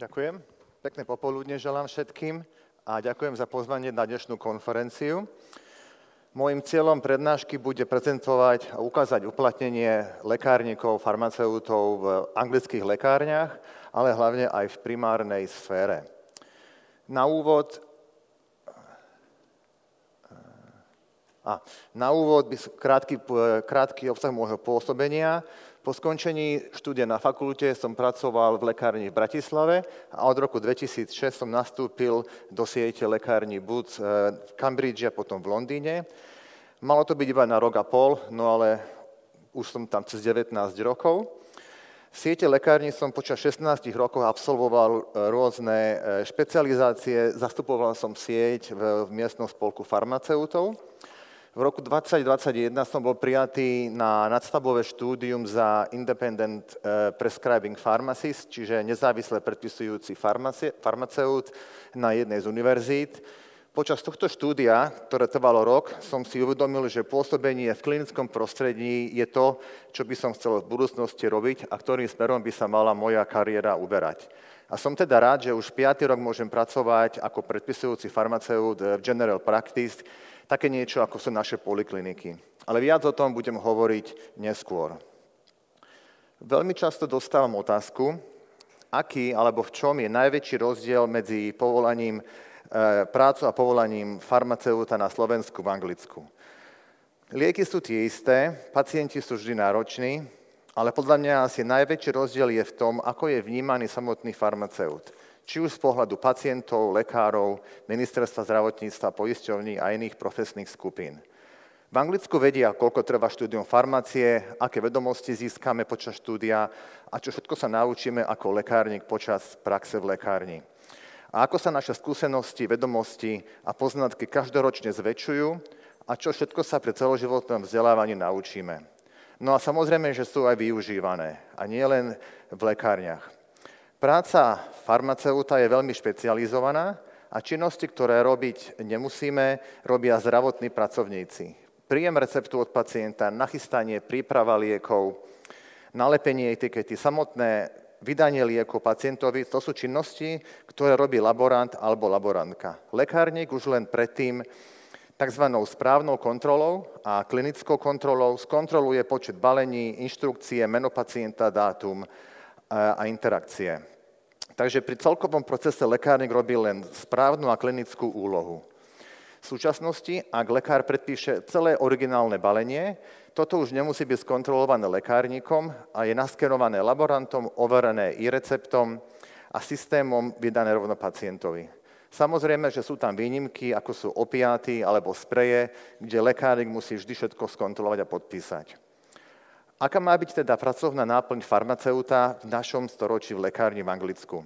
Ďakujem. Pekné popoludne želám všetkým a ďakujem za pozvanie na dnešnú konferenciu. Mojím cieľom prednášky bude prezentovať a ukázať uplatnenie lekárnikov, farmaceutov v anglických lekárniach, ale hlavne aj v primárnej sfére. Na úvod krátky obsah môjho pôsobenia. Po skončení štúdia na fakulte som pracoval v lekárni v Bratislave a od roku 2006 som nastúpil do siete lekární Boots v Cambridge a potom v Londýne. Malo to byť iba na rok a pol, no ale už som tam cez 19 rokov. V siete lekární som počas 16 rokov absolvoval rôzne špecializácie, zastupoval som sieť v miestnom spolku farmaceutov. V roku 2021 som bol prijatý na nadstavbové štúdium za Independent Prescribing Pharmacist, čiže nezávisle predpisujúci farmaceut na jednej z univerzít. Počas tohto štúdia, ktoré trvalo rok, som si uvedomil, že pôsobenie v klinickom prostredí je to, čo by som chcel v budúcnosti robiť a ktorým smerom by sa mala moja kariéra uberať. A som teda rád, že už 5. rok môžem pracovať ako predpisujúci farmaceut v General Practice, také niečo, ako sú naše polikliniky. Ale viac o tom budem hovoriť neskôr. Veľmi často dostávam otázku, aký alebo v čom je najväčší rozdiel medzi povolaním prácu a povolaním farmaceuta na Slovensku v Anglicku. Lieky sú tie isté, pacienti sú vždy nároční, ale podľa mňa asi najväčší rozdiel je v tom, ako je vnímaný samotný farmaceut. Či už z pohľadu pacientov, lekárov, ministerstva zdravotníctva, poisťovní a iných profesných skupín. V Anglicku vedia, koľko trvá štúdium farmácie, aké vedomosti získame počas štúdia a čo všetko sa naučíme ako lekárnik počas praxe v lekárni. A ako sa naše skúsenosti, vedomosti a poznatky každoročne zväčšujú a čo všetko sa pri celoživotnom vzdelávaní naučíme. No a samozrejme, že sú aj využívané, a nie len v lekárniach. Práca farmaceuta je veľmi špecializovaná a činnosti, ktoré robiť nemusíme, robia zdravotní pracovníci. Príjem receptu od pacienta, nachystanie, príprava liekov, nalepenie etikety, samotné vydanie liekov pacientovi, to sú činnosti, ktoré robí laborant alebo laborantka. Lekárnik už len predtým tzv. Správnou kontrolou a klinickou kontrolou skontroluje počet balení, inštrukcie, meno pacienta, dátum a interakcie. Takže pri celkovom procese lekárnik robí len správnu a klinickú úlohu. V súčasnosti, ak lekár predpíše celé originálne balenie, toto už nemusí byť skontrolované lekárnikom a je naskenované laborantom, overené e-receptom a systémom vydané rovno pacientovi. Samozrejme, že sú tam výnimky, ako sú opiáty alebo spreje, kde lekárnik musí vždy všetko skontrolovať a podpísať. Aká má byť teda pracovná náplň farmaceuta v našom storočí v lekárni v Anglicku?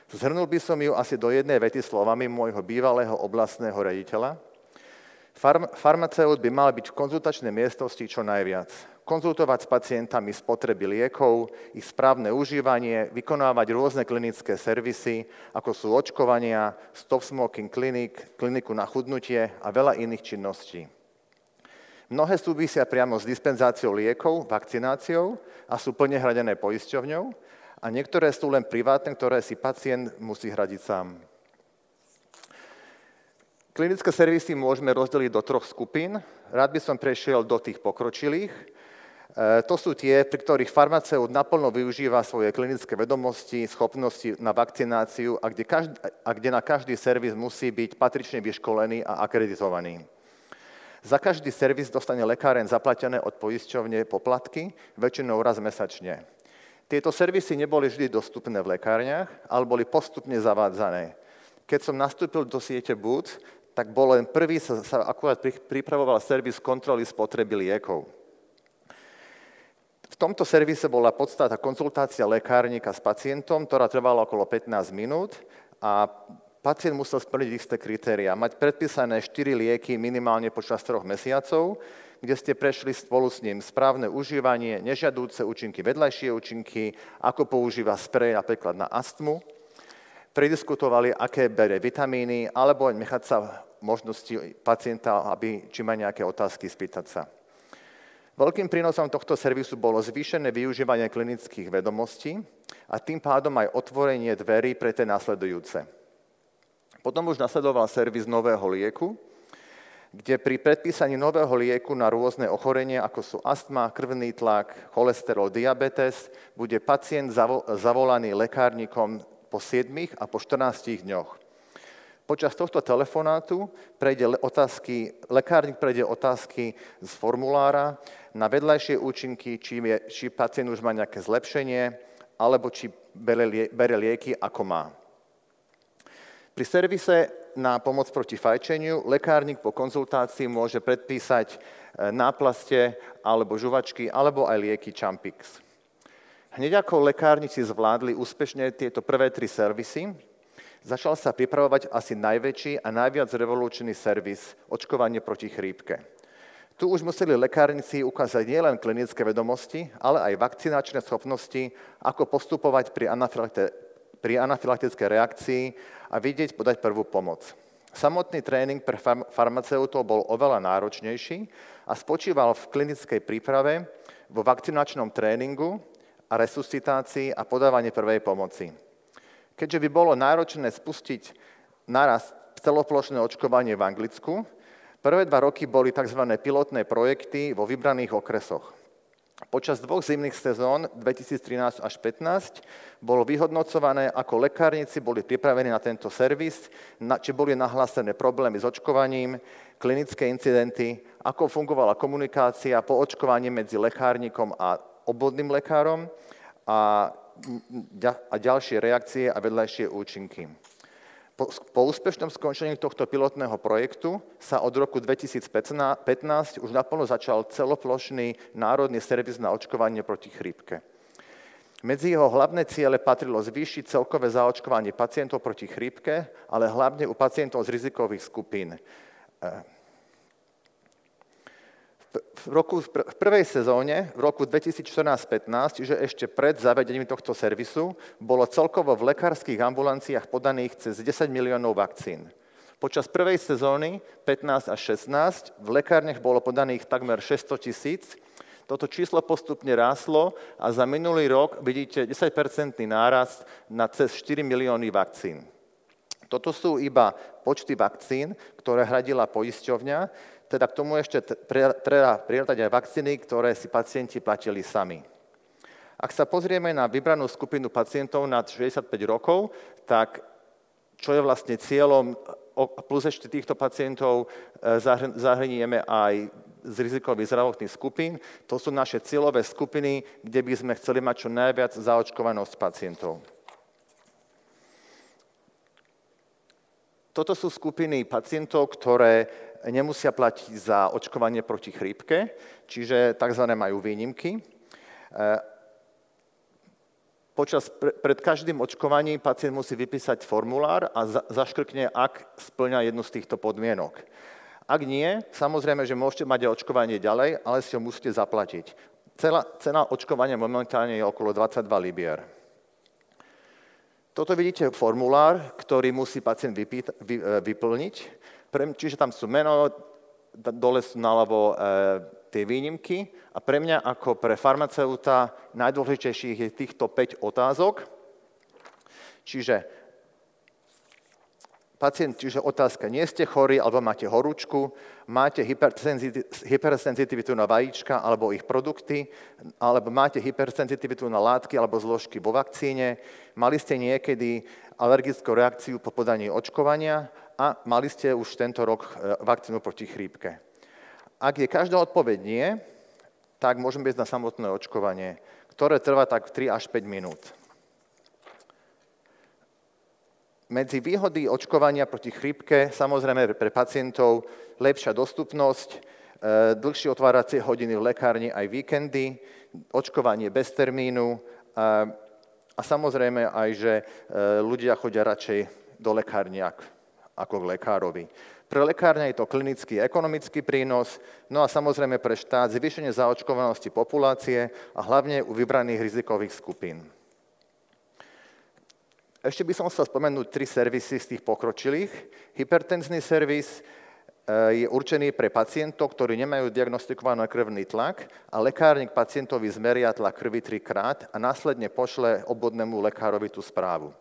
Zhrnul by som ju asi do jednej vety slovami môjho bývalého oblastného riaditeľa. Farmaceut by mal byť v konzultačnej miestnosti čo najviac. Konzultovať s pacientami spotreby liekov, ich správne užívanie, vykonávať rôzne klinické servisy, ako sú očkovania, stop smoking clinic, kliniku na chudnutie a veľa iných činností. Mnohé súvisia priamo s dispenzáciou liekov, vakcináciou a sú plne hradené poisťovňou a niektoré sú len privátne, ktoré si pacient musí hradiť sám. Klinické servisy môžeme rozdeliť do 3 skupín. Rád by som prešiel do tých pokročilých. To sú tie, pri ktorých farmaceut naplno využíva svoje klinické vedomosti, schopnosti na vakcináciu a kde na každý servis musí byť patrične vyškolený a akreditovaný. Za každý servis dostane lekáren zaplatené od poisťovne poplatky, väčšinou raz mesačne. Tieto servisy neboli vždy dostupné v lekárniach, ale boli postupne zavádzané. Keď som nastúpil do siete Boots, tak bol len prvý, sa akurát pripravoval servis kontroly spotreby liekov. V tomto servise bola podstata konzultácia lekárnika s pacientom, ktorá trvala okolo 15 minút a pacient musel splniť isté kritériá, mať predpísané 4 lieky minimálne počas 3 mesiacov, kde ste prešli spolu s ním správne užívanie, nežiadúce účinky, vedľajšie účinky, ako používa sprej napríklad na astmu, prediskutovali, aké berie vitamíny, alebo nechať sa možnosti pacienta, aby či má nejaké otázky, spýtať sa. Veľkým prínosom tohto servisu bolo zvýšené využívanie klinických vedomostí a tým pádom aj otvorenie dverí pre tie nasledujúce. Potom už nasledoval servis nového lieku, kde pri predpísaní nového lieku na rôzne ochorenia, ako sú astma, krvný tlak, cholesterol, diabetes, bude pacient zavolaný lekárnikom po 7 a po 14 dňoch. Počas tohto telefonátu lekárnik prejde otázky z formulára na vedľajšie účinky, či pacient už má nejaké zlepšenie, alebo či bere lieky, ako má. Pri servise na pomoc proti fajčeniu lekárnik po konzultácii môže predpísať náplaste alebo žuvačky, alebo aj lieky Champix. Hneď ako lekárnici zvládli úspešne tieto prvé 3 servisy, začal sa pripravovať asi najväčší a najviac revolučný servis očkovanie proti chrípke. Tu už museli lekárnici ukázať nielen klinické vedomosti, ale aj vakcinačné schopnosti, ako postupovať pri anafylaktickej reakcii a vidieť podať prvú pomoc. Samotný tréning pre farmaceutov bol oveľa náročnejší a spočíval v klinickej príprave, vo vakcinačnom tréningu a resuscitácii a podávaní prvej pomoci. Keďže by bolo náročné spustiť naraz celoplošné očkovanie v Anglicku, prvé 2 roky boli tzv. Pilotné projekty vo vybraných okresoch. Počas 2 zimných sezón 2013 až 2015 bolo vyhodnocované, ako lekárnici boli pripravení na tento servis, či boli nahlásené problémy s očkovaním, klinické incidenty, ako fungovala komunikácia po očkovaní medzi lekárnikom a obvodným lekárom a ďalšie reakcie a vedľajšie účinky. Po úspešnom skončení tohto pilotného projektu sa od roku 2015 už naplno začal celoplošný národný servis na očkovanie proti chrípke. Medzi jeho hlavné ciele patrilo zvýšiť celkové zaočkovanie pacientov proti chrípke, ale hlavne u pacientov z rizikových skupín. V prvej sezóne, v roku 2014-15, že ešte pred zavedením tohto servisu, bolo celkovo v lekárskych ambulanciách podaných cez 10 miliónov vakcín. Počas prvej sezóny, 15 až 16, v lekárniach bolo podaných takmer 600 000. Toto číslo postupne ráslo a za minulý rok vidíte 10% nárast na cez 4 milióny vakcín. Toto sú iba počty vakcín, ktoré hradila poisťovňa, teda k tomu ešte treba prirátať aj vakcíny, ktoré si pacienti platili sami. Ak sa pozrieme na vybranú skupinu pacientov nad 65 rokov, tak čo je vlastne cieľom, plus ešte týchto pacientov zahrnieme aj z rizikových zdravotných skupín, to sú naše cieľové skupiny, kde by sme chceli mať čo najviac zaočkovanosť pacientov. Toto sú skupiny pacientov, ktoré nemusia platiť za očkovanie proti chrípke, čiže tzv. Majú výnimky. Pred každým očkovaním pacient musí vypísať formulár a zaškrkne, ak spĺňa jednu z týchto podmienok. Ak nie, samozrejme, že môžete mať očkovanie ďalej, ale si ho musíte zaplatiť. Cena očkovania momentálne je okolo 22 libier. Toto vidíte formulár, ktorý musí pacient vyplniť. Čiže tam sú meno, dole sú naľavo tie výnimky a pre mňa ako pre farmaceuta najdôležitejších je týchto 5 otázok. Čiže otázka, nie ste chorí alebo máte horúčku, máte hypersenzitivitu na vajíčka alebo ich produkty, alebo máte hypersenzitivitu na látky alebo zložky vo vakcíne, mali ste niekedy alergickú reakciu po podaní očkovania a mali ste už tento rok vakcínu proti chrípke. Ak je každá odpoveď nie, tak môžeme ísť na samotné očkovanie, ktoré trvá tak 3 až 5 minút. Medzi výhody očkovania proti chrípke, samozrejme pre pacientov, lepšia dostupnosť, dlhšie otváracie hodiny v lekárni aj víkendy, očkovanie bez termínu a samozrejme aj, že ľudia chodia radšej do lekárni ako k lekárovi. Pre lekárňa je to klinický a ekonomický prínos, no a samozrejme pre štát zvýšenie zaočkovanosti populácie a hlavne u vybraných rizikových skupín. Ešte by som chcel spomenúť 3 servisy z tých pokročilých. Hypertenzný servis, je určený pre pacientov, ktorí nemajú diagnostikovaný krvný tlak a lekárnik pacientovi zmeria tlak krvi 3-krát a následne pošle obvodnému lekárovi tú správu.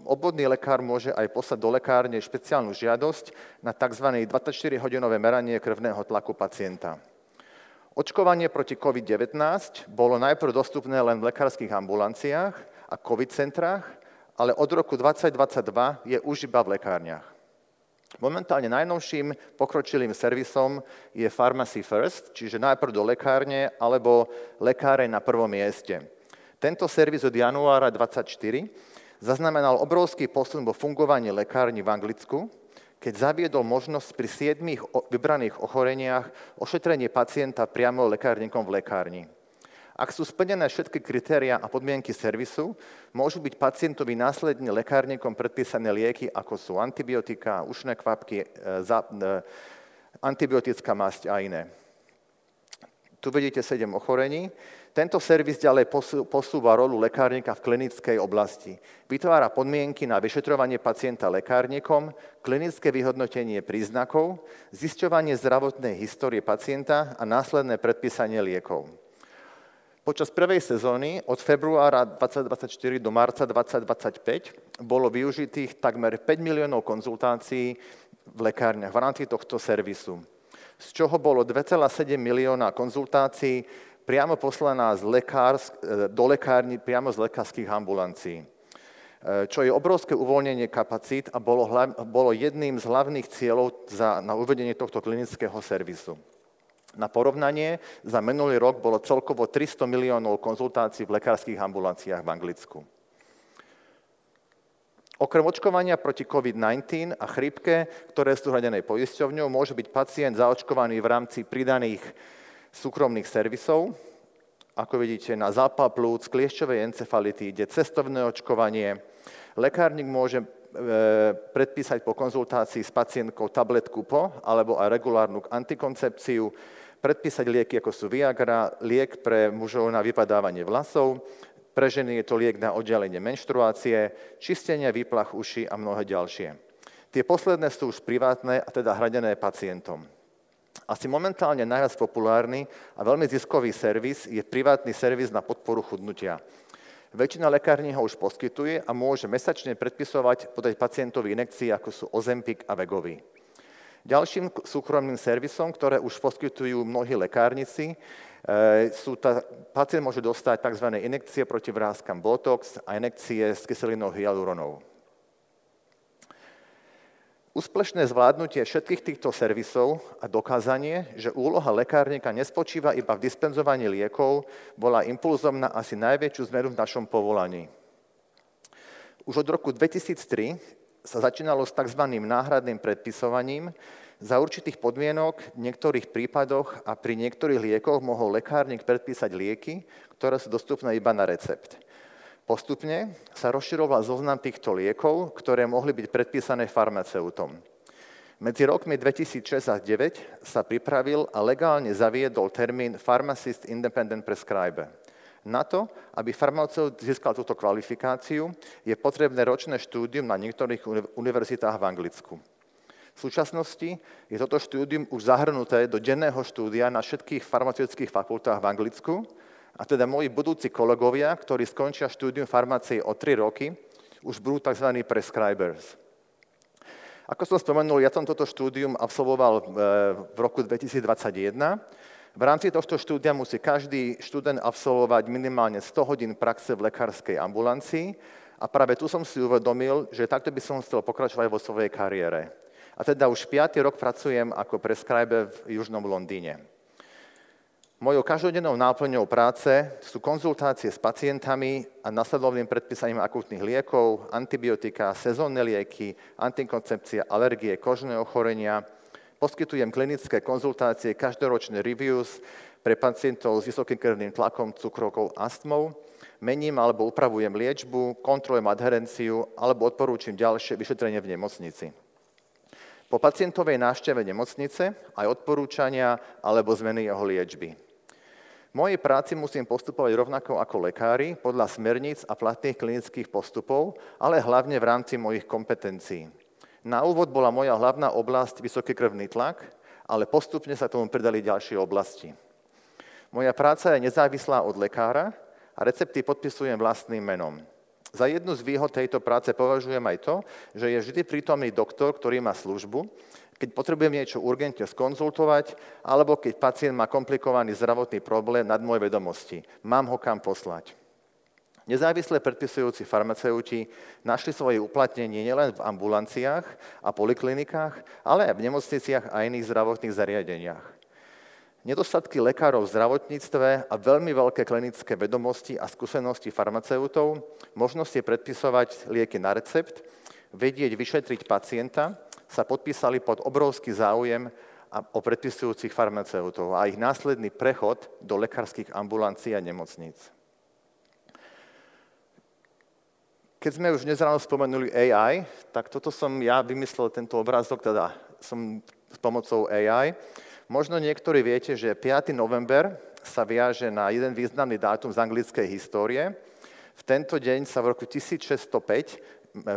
Obvodný lekár môže aj poslať do lekárne špeciálnu žiadosť na tzv. 24-hodinové meranie krvného tlaku pacienta. Očkovanie proti COVID-19 bolo najprv dostupné len v lekárskych ambulanciách a COVID centrách, ale od roku 2022 je už iba v lekárniach. Momentálne najnovším pokročilým servisom je Pharmacy First, čiže najprv do lekárne alebo lekáreň na prvom mieste. Tento servis od januára 2024 zaznamenal obrovský posun vo fungovaní lekární v Anglicku, keď zaviedol možnosť pri 7 vybraných ochoreniach ošetrenie pacienta priamo lekárnikom v lekárni. Ak sú splnené všetky kritériá a podmienky servisu, môžu byť pacientovi následne lekárnikom predpísané lieky, ako sú antibiotika, ušné kvapky, antibiotická masť a iné. Tu vidíte 7 ochorení. Tento servis ďalej posúva rolu lekárnika v klinickej oblasti. Vytvára podmienky na vyšetrovanie pacienta lekárnikom, klinické vyhodnotenie príznakov, zisťovanie zdravotnej histórie pacienta a následné predpísanie liekov. Počas prvej sezóny od februára 2024 do marca 2025 bolo využitých takmer 5 miliónov konzultácií v lekárniach v rámci tohto servisu, z čoho bolo 2,7 milióna konzultácií priamo poslaná do lekárni priamo z lekárskych ambulancií, čo je obrovské uvoľnenie kapacít a bolo jedným z hlavných cieľov na uvedenie tohto klinického servisu. Na porovnanie, za minulý rok bolo celkovo 300 miliónov konzultácií v lekárskych ambulanciách v Anglicku. Okrem očkovania proti COVID-19 a chrípke, ktoré sú hradené poisťovňou, môže byť pacient zaočkovaný v rámci pridaných súkromných servisov, ako vidíte, na zápal plúc, kliešťovej encefalitíde, cestovné očkovanie. Lekárnik môže predpísať po konzultácii s pacientkou tabletku alebo aj regulárnu antikoncepciu, predpísať lieky, ako sú Viagra, liek pre mužov na vypadávanie vlasov, pre ženy je to liek na oddialenie menštruácie, čistenie výplach uší a mnohé ďalšie. Tie posledné sú už privátne a teda hradené pacientom. Asi momentálne najviac populárny a veľmi ziskový servis je privátny servis na podporu chudnutia. Väčšina lekární ho už poskytuje a môže mesačne podať pacientovi injekcie, ako sú Ozempic a Wegovy. Ďalším súkromným servisom, ktoré už poskytujú mnohí lekárnici, pacient môže dostať tzv. Injekcie proti vráskam Botox a injekcie s kyselinou hyaluronovou. Úspešné zvládnutie všetkých týchto servisov a dokázanie, že úloha lekárnika nespočíva iba v dispenzovaní liekov, bola impulzom na asi najväčšiu zmenu v našom povolaní. Už od roku 2003 sa začínalo s tzv. Náhradným predpisovaním. Za určitých podmienok, v niektorých prípadoch a pri niektorých liekoch mohol lekárnik predpísať lieky, ktoré sú dostupné iba na recept. Postupne sa rozširoval zoznam týchto liekov, ktoré mohli byť predpísané farmaceutom. Medzi rokmi 2006 a 2009 sa pripravil a legálne zaviedol termín Pharmacist Independent Prescriber. Na to, aby farmaceut získal túto kvalifikáciu, je potrebné ročné štúdium na niektorých univerzitách v Anglicku. V súčasnosti je toto štúdium už zahrnuté do denného štúdia na všetkých farmaceutických fakultách v Anglicku, a teda moji budúci kolegovia, ktorí skončia štúdium farmácie o 3 roky, už budú tzv. Prescribers. Ako som spomenul, ja som toto štúdium absolvoval v roku 2021. V rámci tohto štúdia musí každý študent absolvovať minimálne 100 hodín praxe v lekárskej ambulancii a práve tu som si uvedomil, že takto by som chcel pokračovať vo svojej kariére. A teda už 5. rok pracujem ako prescriber v južnom Londýne. Mojou každodennou náplňou práce sú konzultácie s pacientami a nasledovným predpísaním akútnych liekov, antibiotika, sezónne lieky, antikoncepcia, alergie, kožné ochorenia. Poskytujem klinické konzultácie, každoročné reviews pre pacientov s vysokým krvným tlakom, cukrovkou, astmou. Mením alebo upravujem liečbu, kontrolujem adherenciu alebo odporúčam ďalšie vyšetrenie v nemocnici. Po pacientovej návšteve nemocnice aj odporúčania alebo zmeny jeho liečby. V mojej práci musím postupovať rovnako ako lekári podľa smerníc a platných klinických postupov, ale hlavne v rámci mojich kompetencií. Na úvod bola moja hlavná oblasť vysoký krvný tlak, ale postupne sa tomu pridali ďalšie oblasti. Moja práca je nezávislá od lekára a recepty podpisujem vlastným menom. Za jednu z výhod tejto práce považujem aj to, že je vždy prítomný doktor, ktorý má službu, keď potrebujem niečo urgentne skonzultovať, alebo keď pacient má komplikovaný zdravotný problém nad moje vedomosti. Mám ho kam poslať. Nezávisle predpisujúci farmaceuti našli svoje uplatnenie nielen v ambulanciách a poliklinikách, ale aj v nemocniciach a iných zdravotných zariadeniach. Nedostatky lekárov v zdravotníctve a veľmi veľké klinické vedomosti a skúsenosti farmaceutov, možnosti predpisovať lieky na recept, vedieť vyšetriť pacienta, sa podpísali pod obrovský záujem o predpisujúcich farmaceutov a ich následný prechod do lekárskych ambulancií a nemocníc. Keď sme už dnes ráno spomenuli AI, tak toto som ja vymyslel, tento obrázok, teda som s pomocou AI. Možno niektorí viete, že 5. november sa viaže na jeden významný dátum z anglickej histórie. V tento deň sa v roku 1605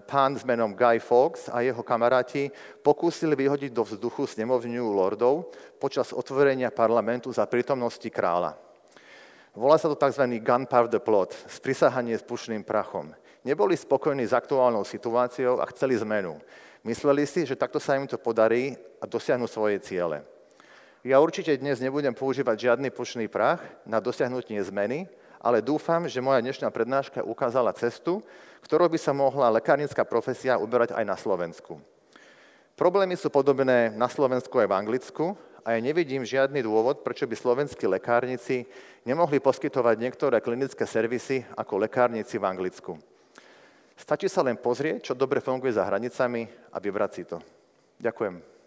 pán s menom Guy Fawkes a jeho kamaráti pokúsili vyhodiť do vzduchu snemovňu lordov počas otvorenia parlamentu za prítomnosti kráľa. Volá sa to tzv. Gunpowder plot, sprisahanie s pušným prachom. Neboli spokojní s aktuálnou situáciou a chceli zmenu. Mysleli si, že takto sa im to podarí a dosiahnu svoje ciele. Ja určite dnes nebudem používať žiadny pušný prach na dosiahnutie zmeny, ale dúfam, že moja dnešná prednáška ukázala cestu, ktorou by sa mohla lekárnická profesia uberať aj na Slovensku. Problémy sú podobné na Slovensku aj v Anglicku a ja nevidím žiadny dôvod, prečo by slovenskí lekárnici nemohli poskytovať niektoré klinické servisy ako lekárnici v Anglicku. Stačí sa len pozrieť, čo dobre funguje za hranicami a vybrať si to. Ďakujem.